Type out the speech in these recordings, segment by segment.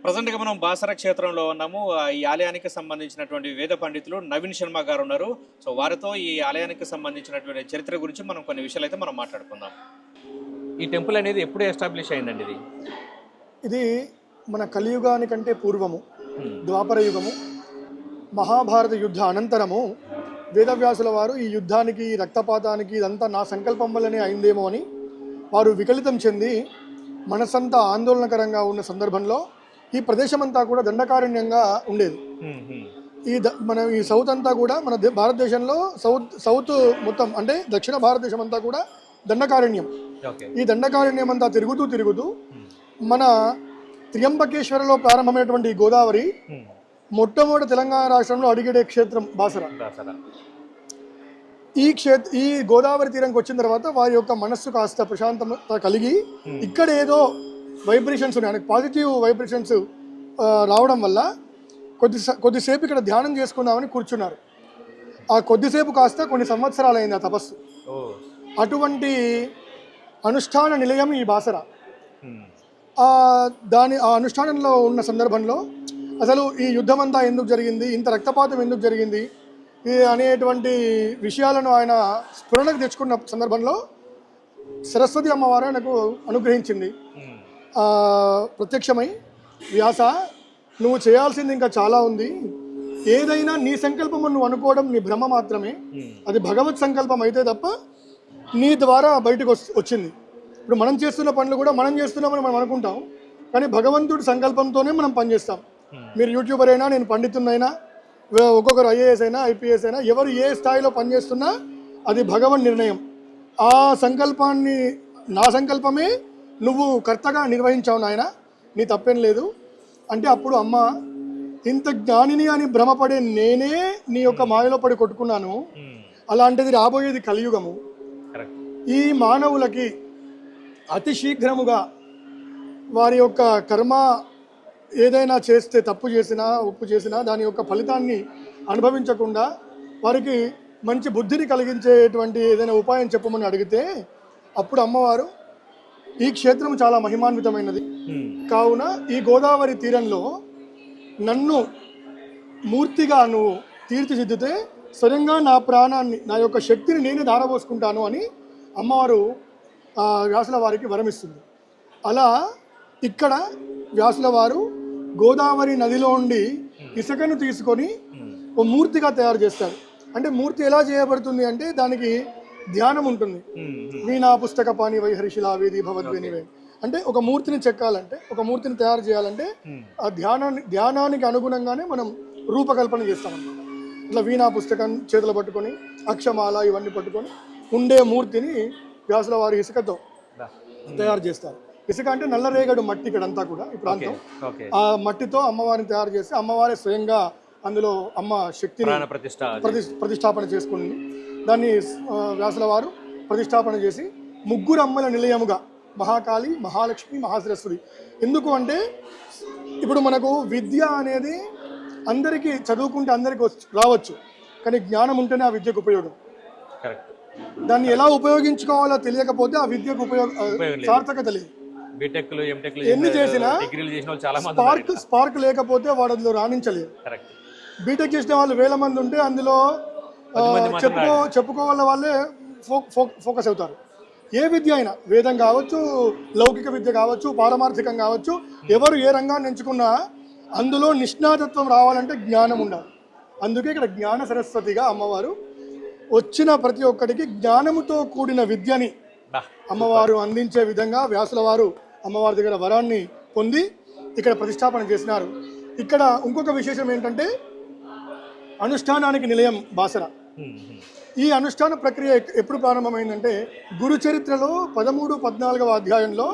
ప్రజెంట్‌గా మనం బాసర క్షేత్రంలో ఉన్నాము. ఈ ఆలయానికి సంబంధించినటువంటి వేద పండితులు నవీన్ శర్మ గారు ఉన్నారు. సో, వారితో ఈ ఆలయానికి సంబంధించినటువంటి చరిత్ర గురించి మనం కొన్ని విషయాలైతే మనం మాట్లాడుకుందాం. ఈ టెంపుల్ అనేది ఎప్పుడు ఎస్టాబ్లిష్ అయిందండి ఇది? ఇది మన కలియుగానికంటే పూర్వము, ద్వాపర యుగము, మహాభారత యుద్ధ అనంతరము వేదవ్యాసుల వారు ఈ యుద్ధానికి, రక్తపాతానికి ఇదంతా నా సంకల్పం వల్లనే అయిందేమో అని వారు వికలితం చెంది మనసంతా ఆందోళనకరంగా ఉన్న సందర్భంలో ఈ ప్రదేశమంతా కూడా దండకారణ్యంగా ఉండేది. మన ఈ సౌత్ అంతా కూడా మన భారతదేశంలో సౌత్ మొత్తం అంటే దక్షిణ భారతదేశం అంతా కూడా దండకారణ్యం. ఈ దండకారణ్యం అంతా తిరుగుతూ మన త్ర్యంబకేశ్వరలో ప్రారంభమైనటువంటి గోదావరి మొట్టమొదటి తెలంగాణ రాష్ట్రంలో అడిగడే క్షేత్రం బాసర. ఈ గోదావరి తీరంకి వచ్చిన తర్వాత వారి యొక్క మనస్సు కాస్త ప్రశాంతత కలిగి ఇక్కడ ఏదో వైబ్రేషన్స్ ఉన్నాయి, పాజిటివ్ వైబ్రేషన్స్ రావడం వల్ల కొద్దిసేపు ఇక్కడ ధ్యానం చేసుకుందామని కూర్చున్నారు. ఆ కొద్దిసేపు కాస్త కొన్ని సంవత్సరాలు అయింది ఆ తపస్సు. అటువంటి అనుష్ఠాన నిలయం ఈ బాసర. ఆ అనుష్ఠానంలో ఉన్న సందర్భంలో అసలు ఈ యుద్ధం అంతా ఎందుకు జరిగింది, ఇంత రక్తపాతం ఎందుకు జరిగింది అనేటువంటి విషయాలను ఆయన స్ఫురణకు తెచ్చుకున్న సందర్భంలో సరస్వతి అమ్మవారు ఆయనకు అనుగ్రహించింది. ప్రత్యక్షమై, వ్యాస, నువ్వు చేయాల్సింది ఇంకా చాలా ఉంది, ఏదైనా నీ సంకల్పం నువ్వు అనుకోవడం నీ భ్రమ మాత్రమే, అది భగవత్ సంకల్పం అయితే తప్ప నీ ద్వారా బయటకు వచ్చింది. ఇప్పుడు మనం చేస్తున్న పనులు కూడా మనం చేస్తున్నామని మనం అనుకుంటాం, కానీ భగవంతుడి సంకల్పంతోనే మనం పనిచేస్తాం. మీరు యూట్యూబర్ అయినా, నేను పండితున్నైనా, ఒక్కొక్కరు ఐఏఎస్ అయినా, ఐపీఎస్ అయినా, ఎవరు ఏ స్థాయిలో పనిచేస్తున్నా అది భగవన్ నిర్ణయం. ఆ సంకల్పాన్ని, నా సంకల్పమే నువ్వు కర్తగా నిర్వహించావు నాయన, నీ తప్పేం లేదు అంటే అప్పుడు అమ్మ, ఇంత జ్ఞానిని అని భ్రమపడే నేనే నీ యొక్క మాయలో పడి కొట్టుకున్నాను, అలాంటిది రాబోయేది కలియుగము, ఈ మానవులకి అతి శీఘ్రముగా వారి యొక్క కర్మ ఏదైనా చేస్తే, తప్పు చేసినా ఉప్పు చేసినా దాని యొక్క ఫలితాన్ని అనుభవించకుండా వారికి మంచి బుద్ధిని కలిగించేటువంటి ఏదైనా ఉపాయం చెప్పమని అడిగితే అప్పుడు అమ్మవారు, ఈ క్షేత్రం చాలా మహిమాన్వితమైనది కావున ఈ గోదావరి తీరంలో నన్ను మూర్తిగా నువ్వు తీర్చిదిద్దితే స్వయంగా నా ప్రాణాన్ని, నా యొక్క శక్తిని నేనే ధారపోసుకుంటాను అని అమ్మవారు వ్యాసుల వారికి వరమిస్తుంది. అలా ఇక్కడ వ్యాసుల వారు గోదావరి నదిలో ఉండి ఇసుకను తీసుకొని ఓ మూర్తిగా తయారు చేస్తారు. అంటే మూర్తి ఎలా చేయబడుతుంది అంటే దానికి ధ్యానం ఉంటుంది. వీణా పుస్తక పాని వైహరిశిలావేది భవద్వేనివే అంటే ఒక మూర్తిని చెక్కాలంటే, ఒక మూర్తిని తయారు చేయాలంటే ఆ ధ్యానానికి అనుగుణంగానే మనం రూపకల్పన చేస్తామన్నమాట. ఇట్లా వీణా పుస్తకం చేతులు పట్టుకొని, అక్షమాల ఇవన్నీ పట్టుకొని ఉండే మూర్తిని వ్యాసుల వారి ఇసుకతో తయారు చేస్తారు. ఇసుక అంటే నల్లరేగడు మట్టి ఇక్కడంతా కూడా ఈ ప్రాంతం. ఆ మట్టితో అమ్మవారిని తయారు చేసి అమ్మవారి స్వయంగా అందులో అమ్మ శక్తిని ప్రతిష్టాపన చేసుకుని దాన్ని వ్యాసుల వారు ప్రతిష్టాపన చేసి ముగ్గురు అమ్మల నిలయముగా మహాకాళి, మహాలక్ష్మి, మహాసరస్వతి. ఎందుకు అంటే ఇప్పుడు మనకు విద్య అనేది అందరికీ చదువుకుంటే అందరికీ రావచ్చు, కానీ జ్ఞానం ఉంటేనే ఆ విద్యకు ఉపయోగం. దాన్ని ఎలా ఉపయోగించుకోవాలో తెలియకపోతే ఆ విద్యకు సార్థకత లేదు. ఎన్ని చేసినా స్పార్క్ లేకపోతే వాడు అందులో రాణించలేదు. బీటెక్ చేసిన వాళ్ళు 1000 మంది ఉంటే అందులో చెప్పుకోవాల వాళ్ళే ఫోకస్ అవుతారు. ఏ విద్య అయినా, వేదం కావచ్చు, లౌకిక విద్య కావచ్చు, పారమార్థికం కావచ్చు, ఎవరు ఏ రంగాన్ని ఎంచుకున్నా అందులో నిష్ణాతత్వం రావాలంటే జ్ఞానం ఉండాలి. అందుకే ఇక్కడ జ్ఞాన సరస్వతిగా అమ్మవారు వచ్చిన ప్రతి ఒక్కడికి జ్ఞానముతో కూడిన విద్యని అమ్మవారు అందించే విధంగా వ్యాసుల వారు అమ్మవారి దగ్గర వరాన్ని పొంది ఇక్కడ ప్రతిష్టాపన చేసినారు. ఇక్కడ ఇంకొక విశేషం ఏంటంటే అనుష్ఠానానికి నిలయం బాసర. ఈ అనుష్ఠాన ప్రక్రియ ఎప్పుడు ప్రారంభమైందంటే గురు చరిత్రలో 13, 14వ అధ్యాయంలో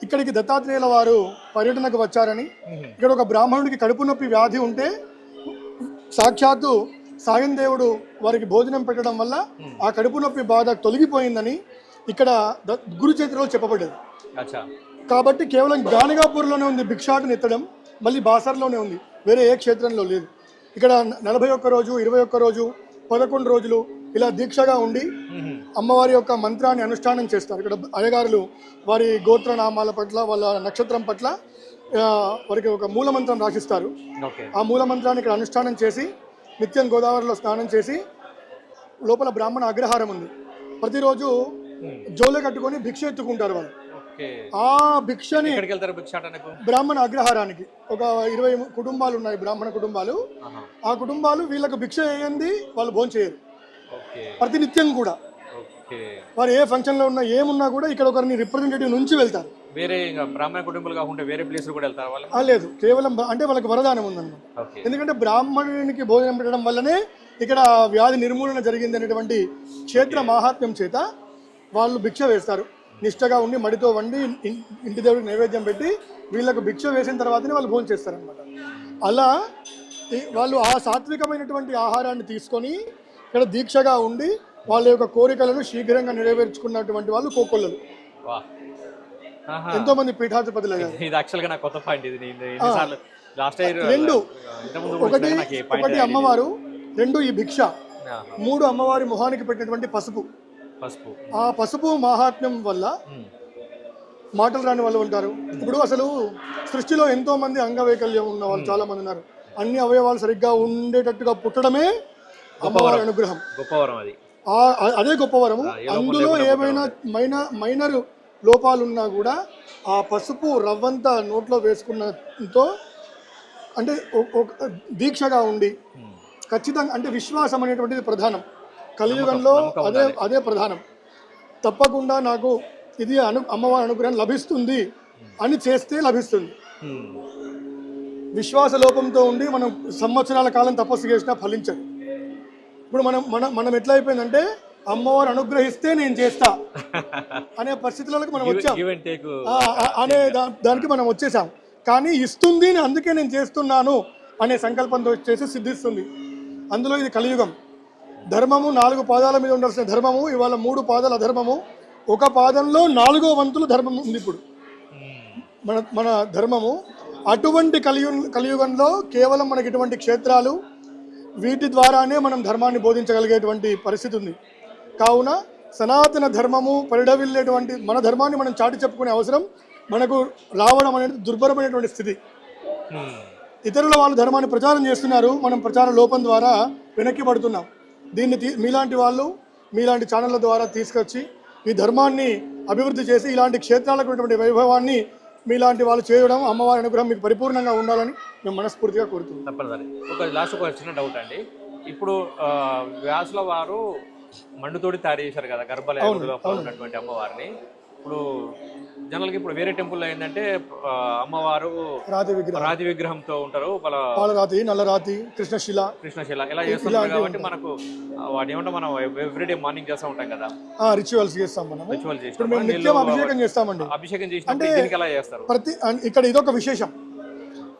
ఇక్కడికి దత్తాత్రేయుల వారు పర్యటనకు వచ్చారని, ఇక్కడ ఒక బ్రాహ్మణుడికి కడుపు నొప్పి వ్యాధి ఉంటే సాక్షాత్తు సాయం దేవుడు వారికి భోజనం పెట్టడం వల్ల ఆ కడుపు నొప్పి బాధ తొలగిపోయిందని ఇక్కడ గురు చరిత్రలో చెప్పబడ్డది. కాబట్టి కేవలం గానగాపూర్లోనే ఉంది భిక్షాటన ఎత్తడం, మళ్ళీ బాసర్లోనే ఉంది, వేరే ఏ క్షేత్రంలో లేదు. ఇక్కడ 41 రోజు, 21 రోజు, 11 రోజులు ఇలా దీక్షగా ఉండి అమ్మవారి యొక్క మంత్రాన్ని అనుష్ఠానం చేస్తారు. ఇక్కడ అయ్యగారులు వారి గోత్రనామాల పట్ల, వాళ్ళ నక్షత్రం పట్ల వారికి ఒక మూలమంత్రం రాసిస్తారు. ఓకే. ఆ మూలమంత్రాన్ని ఇక్కడ అనుష్ఠానం చేసి నిత్యం గోదావరిలో స్నానం చేసి లోపల బ్రాహ్మణ అగ్రహారం ఉంది. ప్రతిరోజు జోలే కట్టుకొని భిక్ష ఎత్తుకుంటారు వాళ్ళు. ఓకే. ఆ భిక్షని ఎక్కడికి వెళ్తారు భిక్షాటనకు? బ్రాహ్మణ అగ్రహారానికి. ఒక 20 కుటుంబాలు ఉన్నాయి, బ్రాహ్మణ కుటుంబాలు. ఆ కుటుంబాలు వీళ్ళకు భిక్ష వేయండి వాళ్ళు భోజనం చేయరు. ఓకే. ప్రతినిత్యం కూడా ఓకే. వారు ఏ ఫంక్షన్లో ఉన్నా ఏమున్నా కూడా ఇక్కడ ఒకరిని రిప్రజెంటేటివ్ నుంచి వెళ్తారు. వేరే బ్రాహ్మణ కుటుంబాలు కాకుండా వేరే ప్లేస్ కూడా వెళ్తారు వాళ్ళు? లేదు, కేవలం అంటే వాళ్ళకి వరదానం ఉందన్నమాట. ఓకే. ఎందుకంటే ఎందుకంటే బ్రాహ్మణునికి భోజనం పెట్టడం వల్లనే ఇక్కడ వ్యాధి నిర్మూలన జరిగింది అనేటువంటి క్షేత్ర మాహాత్మ్యం చేత వాళ్ళు భిక్ష వేస్తారు. నిష్టగా ఉండి మడితో వండి ఇంటి దేవుడికి నైవేద్యం పెట్టి వీళ్ళకు భిక్ష వేసిన తర్వాతనే వాళ్ళు భోజనం చేస్తారనమాట. అలా వాళ్ళు ఆ సాత్వికమైనటువంటి ఆహారాన్ని తీసుకొని ఇక్కడ దీక్షగా ఉండి వాళ్ళ యొక్క కోరికలను శీఘ్రంగా నెరవేర్చుకున్నటువంటి వాళ్ళు కోకొల్లలు. ఎంతో మంది పీఠాధిపతులు అయ్యారు. ఇది యాక్చువల్గా నాకు కొత్త పాయింట్. ఇది ఎన్నిసార్లు లాస్ట్ ఇయర్ రెండు, ఒకటి అమ్మవారు, రెండు ఈ భిక్ష, మూడు అమ్మవారి మొహానికి పెట్టినటువంటి పసుపు. ఆ పసుపు మహాత్మ్యం వల్ల మాటలు రాని వాళ్ళు ఉంటారు. ఇప్పుడు అసలు సృష్టిలో ఎంతో మంది అంగవైకల్యం ఉన్న వాళ్ళు చాలా మంది ఉన్నారు. అన్ని అవయవాలు సరిగ్గా ఉండేటట్టుగా పుట్టడమే అమ్మవారి అనుగ్రహం. అదే గొప్ప వరము. అందులో ఏమైనా మైనర్ లోపాలున్నా కూడా ఆ పసుపు రవ్వంతా నోట్లో వేసుకున్నతో అంటే దీక్షగా ఉండి ఖచ్చితంగా, అంటే విశ్వాసం అనేటువంటిది ప్రధానం కలియుగంలో. అదే ప్రధానం. తప్పకుండా నాకు ఇది అమ్మవారి అనుగ్రహం లభిస్తుంది అని చేస్తే లభిస్తుంది. విశ్వాస లోపంతో ఉండి మనం సంవత్సరాల కాలం తపస్సు చేసినా ఫలించదు. ఇప్పుడు మనం ఎట్లా అయిపోయిందంటే అమ్మవారు అనుగ్రహిస్తే నేను చేస్తా అనే పరిస్థితులకు మనం వచ్చాం, అనే దానికి మనం వచ్చేసాం. కానీ ఇస్తుంది, అందుకే నేను చేస్తున్నాను అనే సంకల్పంతో చేసి సిద్ధిస్తుంది. అందులో ఇది కలియుగం. ధర్మము 4 పాదాల మీద ఉండాల్సిన ధర్మము ఇవాళ 3 పాదాల ధర్మము. ఒక పాదంలో 4వ వంతులు ధర్మం ఉంది ఇప్పుడు మన ధర్మము. అటువంటి కలియుగంలో కేవలం మనకి ఇటువంటి క్షేత్రాలు, వీటి ద్వారానే మనం ధర్మాన్ని బోధించగలిగేటువంటి పరిస్థితి ఉంది. కావున సనాతన ధర్మము పరిడవిల్లేటువంటి మన ధర్మాన్ని మనం చాటి చెప్పుకునే అవసరం మనకు రావడం అనేది దుర్భరమైనటువంటి స్థితి. ఇతరుల వాళ్ళు ధర్మాన్ని ప్రచారం చేస్తున్నారు, మనం ప్రచార లోపం ద్వారా వెనక్కి పడుతున్నాం. దీన్ని మీలాంటి వాళ్ళు మీలాంటి ఛానళ్ళ ద్వారా తీసుకొచ్చి ఈ ధర్మాన్ని అభివృద్ధి చేసి ఇలాంటి క్షేత్రాలకు ఉన్నటువంటి వైభవాన్ని మీలాంటి వాళ్ళు చేయడం, అమ్మవారి అనుగ్రహం మీకు పరిపూర్ణంగా ఉండాలని మేము మనస్ఫూర్తిగా కోరుతున్నాం. తప్పనిసరి. ఒక చిన్న డౌట్ అండి. ఇప్పుడు వ్యాసుల వారు మండుతోటి తయారు చేశారు కదా గర్భాలయంలో ఉన్నటువంటి అమ్మవారిని. ఇప్పుడు జనరల్గా ఇప్పుడు వేరే టెంపుల్లో ఏంటంటే అమ్మవారు రాతి విగ్రహంతో ఉంటారు, పాలరాతి, నల్లరాతి, కృష్ణశిల ఇలా చేస్తున్నారు. కాబట్టి మనకు వాటి ఏమంటే మనం ఎవ్రీడే మార్నింగ్ చేస్తూ ఉంటాం కదా, రిచువల్స్ చేస్తాం. మనం రిచువల్ అభిషేకం చేస్తామండి. అభిషేకం చేసినప్పుడు ఎలా చేస్తారు? ఇక్కడ ఇదొక విశేషం.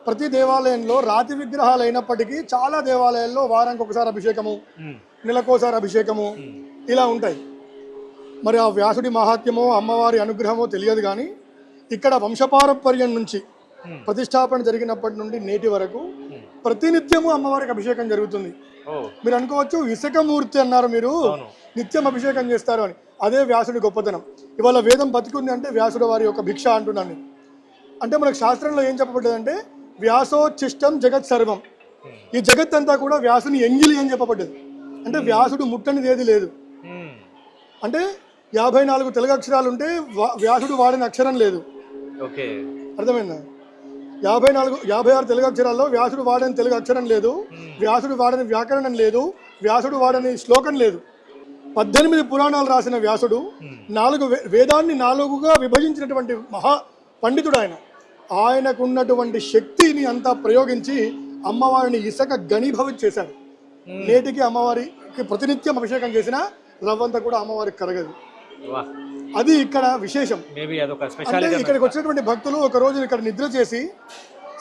ప్రతి దేవాలయంలో రాతి విగ్రహాలు అయినప్పటికీ చాలా దేవాలయాల్లో వారానికి ఒకసారి అభిషేకము, నెలకోసారి అభిషేకము ఇలా ఉంటాయి. మరి ఆ వ్యాసుడి మహాత్మ్యమో అమ్మవారి అనుగ్రహమో తెలియదు. కానీ ఇక్కడ వంశపారంపర్యం నుంచి ప్రతిష్టాపన జరిగినప్పటి నుండి నేటి వరకు ప్రతినిత్యము అమ్మవారికి అభిషేకం జరుగుతుంది. మీరు అనుకోవచ్చు ఇసుకమూర్తి అన్నారు మీరు, నిత్యం అభిషేకం చేస్తారు అని. అదే వ్యాసుడి గొప్పతనం. ఇవాళ వేదం బతికుంది అంటే వ్యాసుడు వారి యొక్క భిక్ష అంటున్నాను. అంటే మనకు శాస్త్రంలో ఏం చెప్పబడ్డదంటే వ్యాసోచ్ఛిష్టం జగత్ సర్వం. ఈ జగత్ అంతా కూడా వ్యాసుని ఎంగిలి అని చెప్పబడ్డది. అంటే వ్యాసుడు ముట్టనిది ఏది లేదు. అంటే 54 తెలుగు అక్షరాలు ఉంటే వ్యాసుడు వాడిన అక్షరం లేదు. అర్థమైందా? 56 తెలుగు అక్షరాల్లో వ్యాసుడు వాడని తెలుగు అక్షరం లేదు, వ్యాసుడు వాడని వ్యాకరణం లేదు, వ్యాసుడు వాడని శ్లోకం లేదు. 18 పురాణాలు రాసిన వ్యాసుడు 4 వేదాన్ని 4గా విభజించినటువంటి మహా పండితుడు ఆయన. ఆయనకున్నటువంటి శక్తిని అంతా ప్రయోగించి అమ్మవారిని ఇసుక ఘనీభవం చేశాడు. నేటికి అమ్మవారికి ప్రతినిత్యం అభిషేకం చేసినా రవ్వంతా కూడా అమ్మవారికి కరగదు. అది ఇక్కడ విశేషం. అంటే ఇక్కడికి వచ్చినటువంటి భక్తులు ఒక రోజు ఇక్కడ నిద్ర చేసి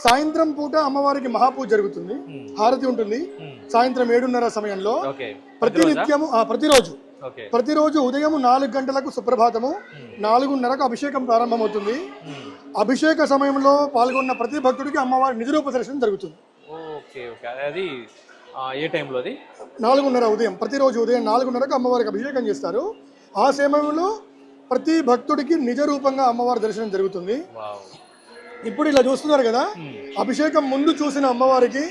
సాయంత్రం పూట అమ్మవారికి మహాపూజ జరుగుతుంది, హారతి ఉంటుంది. సాయంత్రం 7:30 సమయంలో ప్రతినిత్యము ప్రతిరోజు ఉదయం 4 గంటలకు సుప్రభాతము, 4:30కు అభిషేకం ప్రారంభమవుతుంది. అభిషేక సమయంలో పాల్గొన్న ప్రతి భక్తుడికి అమ్మవారి నిజరూప దర్శనం జరుగుతుంది. 4:30 ఉదయం, ప్రతిరోజు ఉదయం 4:30కు అమ్మవారికి అభిషేకం చేస్తారు. ఆ సమయంలో ప్రతి భక్తుడికి నిజ రూపంగా అమ్మవారి దర్శనం జరుగుతుంది. ఇప్పుడు ఇలా చూస్తున్నారు కదా, అభిషేకం ముందు చూసిన అమ్మవారికి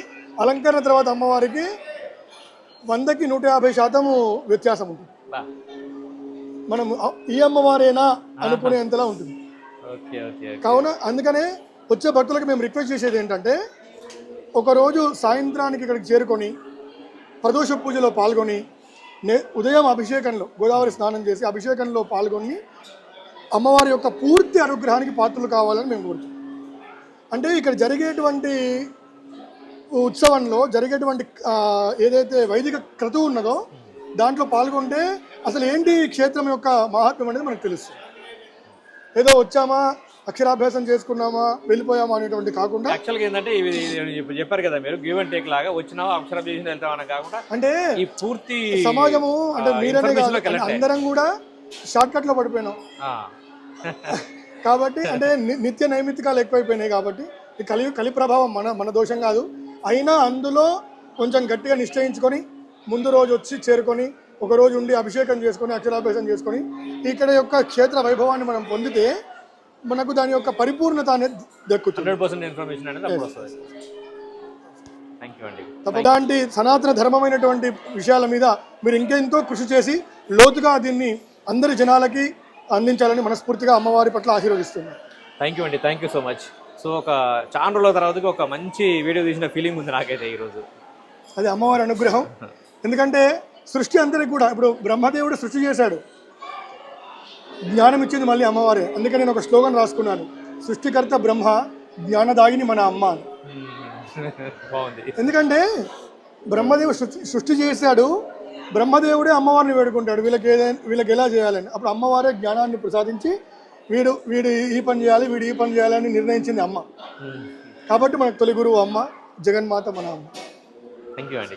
అలంకరణ తర్వాత అమ్మవారికి 100కి 150% వ్యత్యాసం ఉంటుంది. మనం ఈ అమ్మవారేనా అనుకునేంతలా ఉంటుంది. కావున అందుకనే వచ్చే భక్తులకు మేము రిక్వెస్ట్ చేసేది ఏంటంటే, ఒకరోజు సాయంత్రానికి ఇక్కడికి చేరుకొని ప్రదోష పూజలో పాల్గొని ఉదయం అభిషేకంలో గోదావరి స్నానం చేసి అభిషేకంలో పాల్గొని అమ్మవారి యొక్క పూర్తి అనుగ్రహానికి పాత్రలు కావాలని మేము కోరుతున్నాం. అంటే ఇక్కడ జరిగేటువంటి ఉత్సవంలో జరిగేటువంటి ఏదైతే వైదిక క్రతువు ఉన్నదో దాంట్లో పాల్గొంటే అసలు ఏంటి క్షేత్రం యొక్క మహాత్మ్యం అనేది మనకు తెలుస్తుంది. ఏదో వచ్చామా అక్షరాభ్యాసం చేసుకున్నామా వెళ్ళిపోయామా అనేటువంటి కాకుండా, యాక్చువల్గా ఏంటంటే ఇవి చెప్పారు కదా మీరు, గివ్ అండ్ టేక్ లాగా వచ్చినావా అక్షరాభ్యాసం వెళ్తామని కాకుండా, అంటే ఈ పూర్తి సమాజము అంటే మీరనే కాదు అందరం కూడా షార్ట్ కట్ లో పడిపోయినాం కాబట్టి, అంటే నిత్య నైమిత్తికాలు ఎక్కువైపోయినాయి కాబట్టి ఈ కలి ప్రభావం మన దోషం కాదు. అయినా అందులో కొంచెం గట్టిగా నిశ్చయించుకొని ముందు రోజు వచ్చి చేరుకొని ఒక రోజు ఉండి అభిషేకం చేసుకొని అక్షరాభ్యాసం చేసుకొని ఇక్కడ యొక్క క్షేత్ర వైభవాన్ని మనం పొందితే మనకు దాని యొక్క పరిపూర్ణత అనేది దక్కుతుంది. 100% ఇన్ఫర్మేషన్ అనేది అప్పుడు వస్తుంది. థ్యాంక్ యూ అండి. అలాంటి సనాతన ధర్మమైనటువంటి విషయాల మీద మీరు ఇంకెంతో కృషి చేసి లోతుగా దీన్ని అందరి జనాలకి అందించాలని మనస్ఫూర్తిగా అమ్మవారి పట్ల ఆశీర్వదిస్తున్నాను. థ్యాంక్ యూ అండి, thank you so much. So ఒక చాలా రోజుల తర్వాతకి ఒక మంచి వీడియో తీసిన ఫీలింగ్ ఉంది నాకైతే ఈరోజు. అది అమ్మవారి అనుగ్రహం. ఎందుకంటే సృష్టి అంతరికి కూడా ఇప్పుడు బ్రహ్మదేవుడు సృష్టి చేశాడు, జ్ఞానం ఇచ్చింది మళ్ళీ అమ్మవారే. అందుకే నేను ఒక స్లోగన్ రాసుకున్నాను, సృష్టికర్త బ్రహ్మ జ్ఞానదాయిని మన అమ్మ అని. ఎందుకంటే బ్రహ్మదేవుడు సృష్టి చేశాడు, బ్రహ్మదేవుడే అమ్మవారిని వేడుకుంటాడు వీళ్ళకి ఎలా చేయాలని. అప్పుడు అమ్మవారే జ్ఞానాన్ని ప్రసాదించి వీడు ఈ పని చేయాలి వీడు ఈ పని చేయాలని నిర్ణయించింది అమ్మ. కాబట్టి మనకు తొలి గురువు అమ్మ, జగన్మాత మన అమ్మ. థ్యాంక్ యూ అండి.